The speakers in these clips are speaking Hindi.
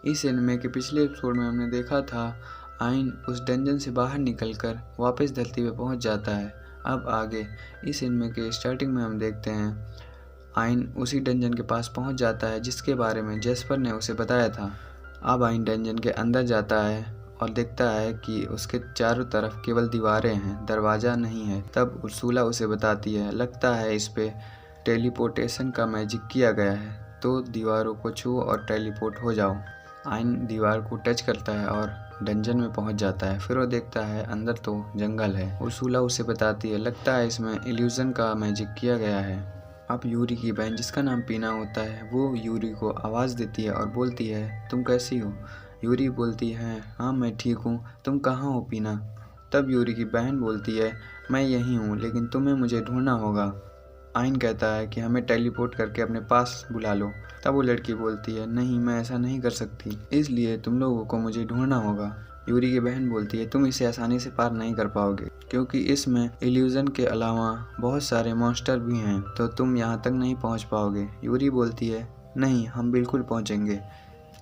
इस एनिमे के पिछले एपिसोड में हमने देखा था आइन उस डंजन से बाहर निकलकर वापस धरती पे पहुंच जाता है। अब आगे इस एनिमे के स्टार्टिंग में हम देखते हैं आइन उसी डंजन के पास पहुंच जाता है जिसके बारे में जेस्पर ने उसे बताया था। अब आइन डंजन के अंदर जाता है और देखता है कि उसके चारों तरफ केवल दीवारें हैं, दरवाज़ा नहीं है। तब उर्सुला उसे बताती है, लगता है इस पे टेलीपोर्टेशन का मैजिक किया गया है, तो दीवारों को छुओ और टेलीपोर्ट हो जाओ। आइन दीवार को टच करता है और डंजन में पहुंच जाता है। फिर वो देखता है अंदर तो जंगल है। उर्सुला उसे बताती है, लगता है इसमें इल्यूजन का मैजिक किया गया है। अब यूरी की बहन जिसका नाम पीना होता है वो यूरी को आवाज़ देती है और बोलती है, तुम कैसी हो? यूरी बोलती है, हाँ मैं ठीक हूँ, तुम कहाँ हो पीना? तब यूरी की बहन बोलती है, मैं यहीं हूँ लेकिन तुम्हें मुझे ढूंढना होगा। आइन कहता है कि हमें टेलीपोर्ट करके अपने पास बुला लो। तब वो लड़की बोलती है, नहीं मैं ऐसा नहीं कर सकती, इसलिए तुम लोगों को मुझे ढूंढना होगा। यूरी की बहन बोलती है, तुम इसे आसानी से पार नहीं कर पाओगे क्योंकि इसमें इल्यूजन के अलावा बहुत सारे मॉन्स्टर भी हैं, तो तुम यहाँ तक नहीं पहुँच पाओगे। यूरी बोलती है, नहीं हम बिल्कुल पहुँचेंगे।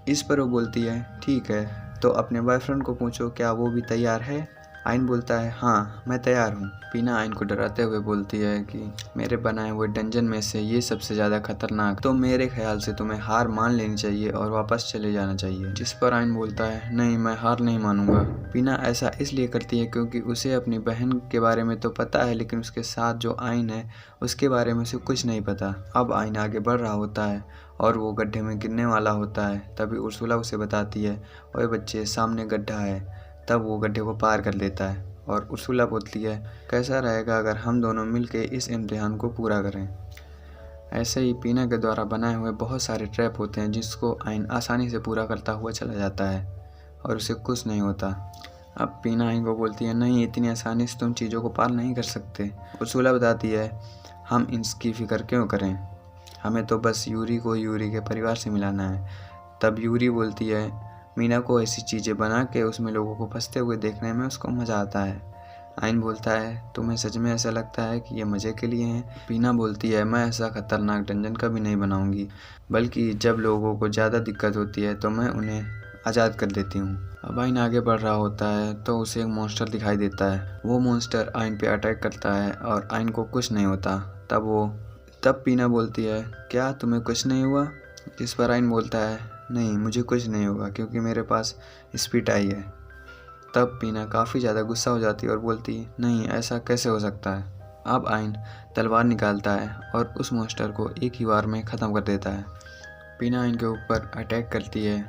इस पर वो बोलती है, ठीक है तो अपने बॉयफ्रेंड को पूछो क्या वो भी तैयार है। आइन बोलता है, हाँ मैं तैयार हूँ। पीना आइन को डराते हुए बोलती है कि मेरे बनाए हुए डंजन में से ये सबसे ज़्यादा खतरनाक, तो मेरे ख्याल से तुम्हें हार मान लेनी चाहिए और वापस चले जाना चाहिए। जिस पर आइन बोलता है, नहीं मैं हार नहीं मानूंगा। पीना ऐसा इसलिए करती है क्योंकि उसे अपनी बहन के बारे में तो पता है लेकिन उसके साथ जो आइन है उसके बारे में उसे कुछ नहीं पता। अब आइन आगे बढ़ रहा होता है और वो गड्ढे में गिरने वाला होता है। तभी उर्सुला उसे बताती है, ओए बच्चे सामने गड्ढा है। तब वो गड्ढे को पार कर लेता है और उर्सुला बोलती है, कैसा रहेगा अगर हम दोनों मिलकर इस इम्तिहान को पूरा करें। ऐसे ही पीना के द्वारा बनाए हुए बहुत सारे ट्रैप होते हैं जिसको आइन आसानी से पूरा करता हुआ चला जाता है और उसे कुछ नहीं होता। अब पीना आइन को बोलती है, नहीं इतनी आसानी से तुम चीज़ों को पार नहीं कर सकते। उर्सुला बताती है, हम इसकी फ़िक्र क्यों करें, हमें तो बस यूरी को यूरी के परिवार से मिलाना है। तब यूरी बोलती है, मीना को ऐसी चीज़ें बना के उसमें लोगों को फंसते हुए देखने में उसको मज़ा आता है। आइन बोलता है, तुम्हें सच में ऐसा लगता है कि ये मज़े के लिए हैं? पीना बोलती है, मैं ऐसा खतरनाक डंजन कभी नहीं बनाऊंगी, बल्कि जब लोगों को ज़्यादा दिक्कत होती है तो मैं उन्हें आज़ाद कर देती हूँ। अब आइन आगे बढ़ रहा होता है तो उसे एक मॉन्स्टर दिखाई देता है। वो मॉन्स्टर आइन पे अटैक करता है और आइन को कुछ नहीं होता। तब पीना बोलती है, क्या तुम्हें कुछ नहीं हुआ? जिस पर आइन बोलता है, नहीं मुझे कुछ नहीं होगा क्योंकि मेरे पास स्पीड आई है। तब पीना काफ़ी ज़्यादा गुस्सा हो जाती है और बोलती है, नहीं ऐसा कैसे हो सकता है। अब आइन तलवार निकालता है और उस मॉन्स्टर को एक ही बार में ख़त्म कर देता है। पीना आइन के ऊपर अटैक करती है।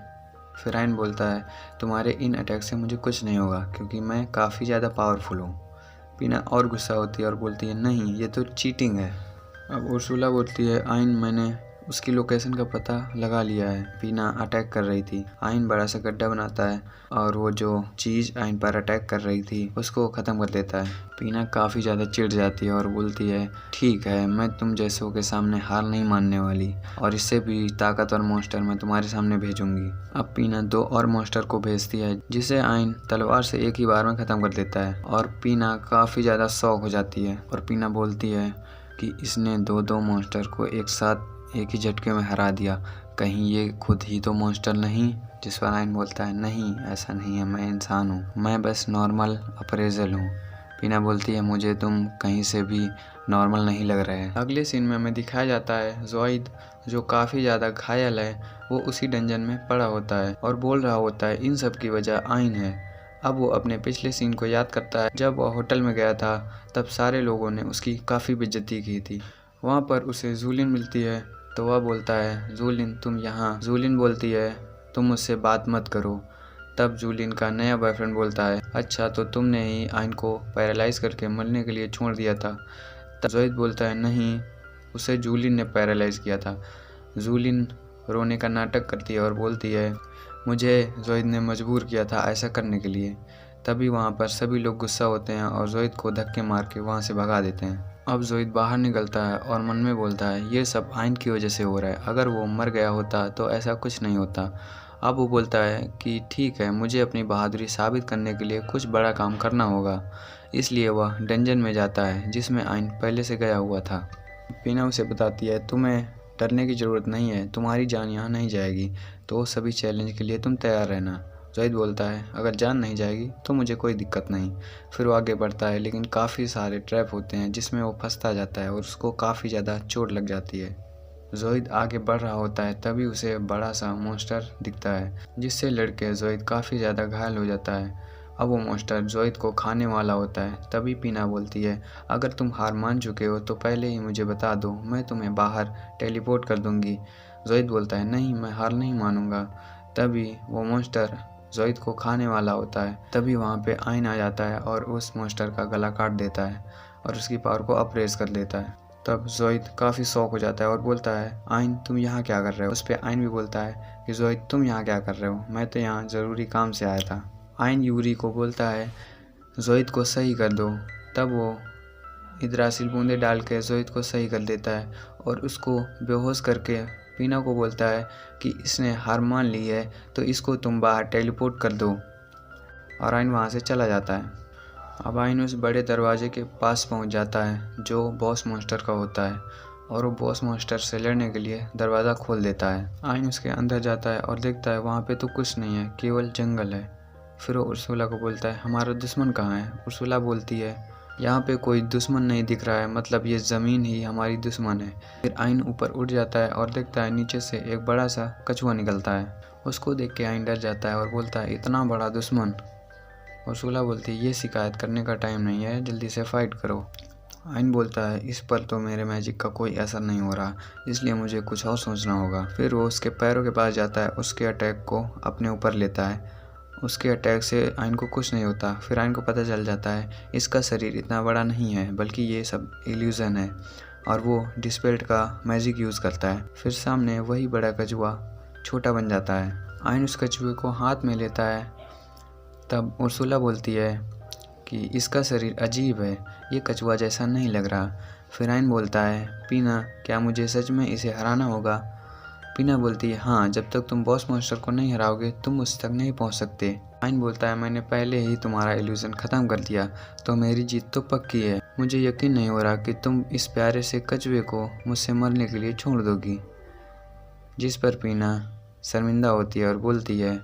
फिर आइन बोलता है, तुम्हारे इन अटैक से मुझे कुछ नहीं होगा क्योंकि मैं काफ़ी ज़्यादा पावरफुल हूँ। पीना और गुस्सा होती है और बोलती है, नहीं ये तो चीटिंग है। अब उर्सुला बोलती है, आइन मैंने उसकी लोकेशन का पता लगा लिया है, पीना अटैक कर रही थी। आइन बड़ा सा गड्ढा बनाता है और वो जो चीज़ आइन पर अटैक कर रही थी उसको ख़त्म कर देता है। पीना काफ़ी ज़्यादा चिढ़ जाती है और बोलती है, ठीक है मैं तुम जैसों के सामने हार नहीं मानने वाली और इससे भी ताकतवर मॉन्स्टर मैं तुम्हारे सामने भेजूंगी। अब पीना 2 और मॉन्स्टर को भेजती है जिसे आइन तलवार से एक ही बार में ख़त्म कर देता है और पीना काफ़ी ज़्यादा शॉक हो जाती है और पीना बोलती है कि इसने 2 मॉन्स्टर को एक साथ एक ही झटके में हरा दिया, कहीं ये खुद ही तो मॉन्स्टर नहीं। जिस पर आइन बोलता है, नहीं ऐसा नहीं है, मैं इंसान हूँ, मैं बस नॉर्मल अप्रेजल हूँ। पीना बोलती है, मुझे तुम कहीं से भी नॉर्मल नहीं लग रहे हैं। अगले सीन में हमें दिखाया जाता है ज़ोइद जो काफ़ी ज़्यादा घायल है, वो उसी डंजन में पड़ा होता है और बोल रहा होता है इन सब की वजह आइन है। अब वो अपने पिछले सीन को याद करता है, जब वह होटल में गया था तब सारे लोगों ने उसकी काफ़ी बेइज्जती की थी। वहाँ पर उसे जूलिन मिलती है तो वह बोलता है, जूलिन तुम यहाँ। जूलिन बोलती है, तुम मुझसे बात मत करो। तब जूलिन का नया बॉयफ्रेंड बोलता है, अच्छा तो तुमने ही आइन को पैरालाइज करके मरने के लिए छोड़ दिया था। तब ज़ोइद बोलता है, नहीं उसे जूलिन ने पैरालाइज किया था। जूलिन रोने का नाटक करती है और बोलती है, मुझे ज़ोइद ने मजबूर किया था ऐसा करने के लिए। तभी वहाँ पर सभी लोग गुस्सा होते हैं और ज़ोइद को धक्के मार के वहाँ से भगा देते हैं। अब ज़ोइद बाहर निकलता है और मन में बोलता है, ये सब आइन की वजह से हो रहा है, अगर वो मर गया होता तो ऐसा कुछ नहीं होता। अब वो बोलता है कि ठीक है मुझे अपनी बहादुरी साबित करने के लिए कुछ बड़ा काम करना होगा, इसलिए वह डंजन में जाता है जिसमें आइन पहले से गया हुआ था। पीना उसे बताती है, तुम्हें डरने की ज़रूरत नहीं है, तुम्हारी जान यहाँ नहीं जाएगी, तो सभी चैलेंज के लिए तुम तैयार रहना। ज़ोइद बोलता है, अगर जान नहीं जाएगी तो मुझे कोई दिक्कत नहीं। फिर वो आगे बढ़ता है, लेकिन काफ़ी सारे ट्रैप होते हैं जिसमें वो फंसता जाता है और उसको काफ़ी ज़्यादा चोट लग जाती है। ज़ोइद आगे बढ़ रहा होता है, तभी उसे बड़ा सा मॉन्स्टर दिखता है, जिससे लड़के ज़ोइद काफ़ी ज़्यादा घायल हो जाता है। अब वो मॉन्स्टर ज़ोइद को खाने वाला होता है। तभी पीना बोलती है, अगर तुम हार मान चुके हो तो पहले ही मुझे बता दो, मैं तुम्हें बाहर टेलीपोर्ट कर दूंगी। ज़ोइद बोलता है, नहीं, मैं हार नहीं मानूंगा। तभी वो मॉन्स्टर ज़ोइद को खाने वाला होता है। तभी वहाँ पे आइन आ जाता है और उस मॉन्स्टर का गला काट देता है और उसकी पावर को अप्रेस कर देता है। तब ज़ोइद काफ़ी शॉक हो जाता है और बोलता है, आइन तुम यहाँ क्या कर रहे हो? उस पर आइन भी बोलता है कि ज़ोइद तुम यहाँ क्या कर रहे हो? मैं तो यहाँ ज़रूरी काम से आया था। आइन यूरी को बोलता है, ज़ोइद को सही कर दो। तब वो इद्रासिल बूंदे डाल के ज़ोइद को सही कर देता है और उसको बेहोश करके पीना को बोलता है कि इसने हार मान ली है तो इसको तुम बाहर टेलीपोर्ट कर दो। और आइन वहाँ से चला जाता है। अब आइन उस बड़े दरवाजे के पास पहुँच जाता है जो बॉस मॉन्स्टर का होता है और वो बॉस मॉन्स्टर से लड़ने के लिए दरवाज़ा खोल देता है। आइन उसके अंदर जाता है और देखता है वहाँ पे तो कुछ नहीं है, केवल जंगल है। फिर वो उर्सुला को बोलता है, हमारा दुश्मन कहाँ है? उर्सुला बोलती है, यहाँ पे कोई दुश्मन नहीं दिख रहा है, मतलब ये ज़मीन ही हमारी दुश्मन है। फिर आइन ऊपर उठ जाता है और देखता है नीचे से एक बड़ा सा कछुआ निकलता है। उसको देख के आइन डर जाता है और बोलता है, इतना बड़ा दुश्मन? उर्सुला बोलती है, ये शिकायत करने का टाइम नहीं है, जल्दी से फाइट करो। आइन बोलता है, इस पर तो मेरे मैजिक का कोई असर नहीं हो रहा, इसलिए मुझे कुछ और सोचना होगा। फिर वो उसके पैरों के पास जाता है, उसके अटैक को अपने ऊपर लेता है। उसके अटैक से आइन को कुछ नहीं होता। फिर आइन को पता चल जाता है इसका शरीर इतना बड़ा नहीं है, बल्कि ये सब इल्यूज़न है, और वो डिस्पेल्ड का मैजिक यूज़ करता है। फिर सामने वही बड़ा कछुआ छोटा बन जाता है। आइन उस कछुए को हाथ में लेता है। तब उर्सुला बोलती है कि इसका शरीर अजीब है, ये कछुआ जैसा नहीं लग रहा। फिर आइन बोलता है, पीना, क्या मुझे सच में इसे हराना होगा? पीना बोलती है, हाँ, जब तक तुम बॉस मॉन्स्टर को नहीं हराओगे तुम उस तक नहीं पहुंच सकते। आइन बोलता है, मैंने पहले ही तुम्हारा इल्यूजन ख़त्म कर दिया, तो मेरी जीत तो पक्की है। मुझे यकीन नहीं हो रहा कि तुम इस प्यारे से कछुए को मुझसे मरने के लिए छोड़ दोगी। जिस पर पीना शर्मिंदा होती है और बोलती है,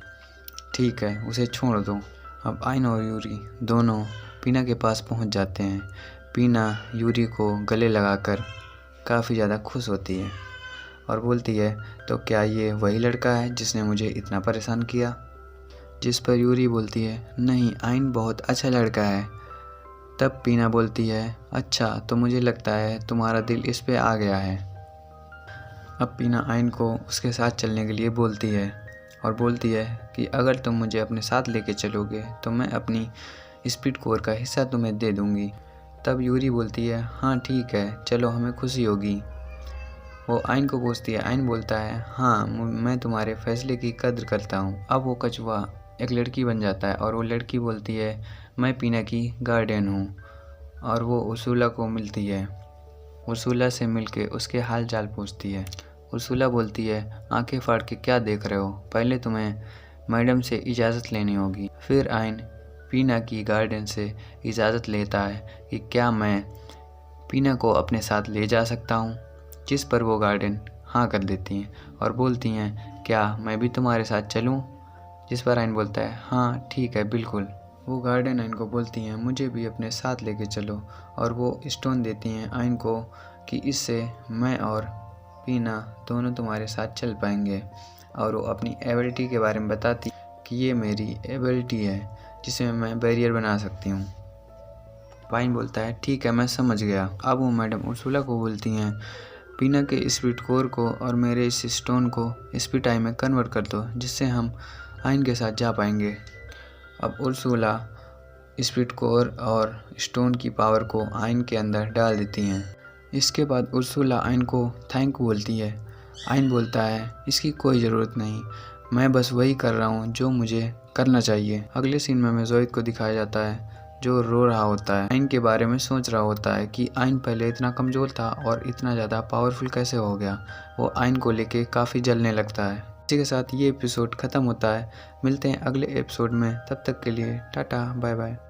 ठीक है, उसे छोड़ दो। अब आइन और यूरी दोनों पीना के पास पहुंच जाते हैं। पीना यूरी को गले लगाकर काफ़ी ज़्यादा खुश होती है और बोलती है, तो क्या ये वही लड़का है जिसने मुझे इतना परेशान किया? जिस पर यूरी बोलती है, नहीं, आइन बहुत अच्छा लड़का है। तब पीना बोलती है, अच्छा, तो मुझे लगता है तुम्हारा दिल इस पे आ गया है। अब पीना आइन को उसके साथ चलने के लिए बोलती है और बोलती है कि अगर तुम मुझे अपने साथ लेके चलोगे तो मैं अपनी स्पीड कोर का हिस्सा तुम्हें दे दूँगी। तब यूरी बोलती है, हाँ ठीक है, चलो, हमें खुशी होगी। वो आइन को पूछती है। आइन बोलता है, हाँ, मैं तुम्हारे फैसले की कद्र करता हूँ। अब वो कछुआ एक लड़की बन जाता है और वो लड़की बोलती है, मैं पीना की गार्डियन हूँ। और वो उर्सुला को मिलती है। उर्सुला से मिलके उसके हाल चाल पूछती है। उर्सुला बोलती है, आंखें फाड़ के क्या देख रहे हो? पहले तुम्हें मैडम से इजाज़त लेनी होगी। फिर आइन पीना की गार्डियन से इजाज़त लेता है कि क्या मैं पीना को अपने साथ ले जा सकता हूँ, जिस पर वो गार्डियन हाँ कर देती हैं और बोलती हैं, क्या मैं भी तुम्हारे साथ चलूँ? जिस पर आइन बोलता है, हाँ ठीक है, बिल्कुल। वो गार्डियन आइन को बोलती हैं, मुझे भी अपने साथ लेके चलो, और वो स्टोन देती हैं आइन को कि इससे मैं और पीना दोनों तुम्हारे साथ चल पाएंगे। और वो अपनी एबिलिटी के बारे में बताती कि ये मेरी एबिलिटी है जिसमें मैं बैरियर बना सकती हूँ। आइन बोलता है, ठीक है, मैं समझ गया। अब वो मैडम उर्सुला को बोलती हैं, पीना के स्पीड कोर को और मेरे इस स्टोन को स्पीड टाइम में कन्वर्ट कर दो, जिससे हम आइन के साथ जा पाएंगे। अब उर्सुला स्पीड कोर और स्टोन की पावर को आइन के अंदर डाल देती हैं। इसके बाद उर्सुला आइन को थैंक बोलती है। आइन बोलता है, इसकी कोई ज़रूरत नहीं, मैं बस वही कर रहा हूँ जो मुझे करना चाहिए। अगले सीन में ज़ोइद को दिखाया जाता है जो रो रहा होता है, आइन के बारे में सोच रहा होता है कि आइन पहले इतना कमज़ोर था और इतना ज़्यादा पावरफुल कैसे हो गया। वो आइन को लेके काफ़ी जलने लगता है। इसी के साथ ये एपिसोड ख़त्म होता है। मिलते हैं अगले एपिसोड में, तब तक के लिए टाटा, बाय बाय।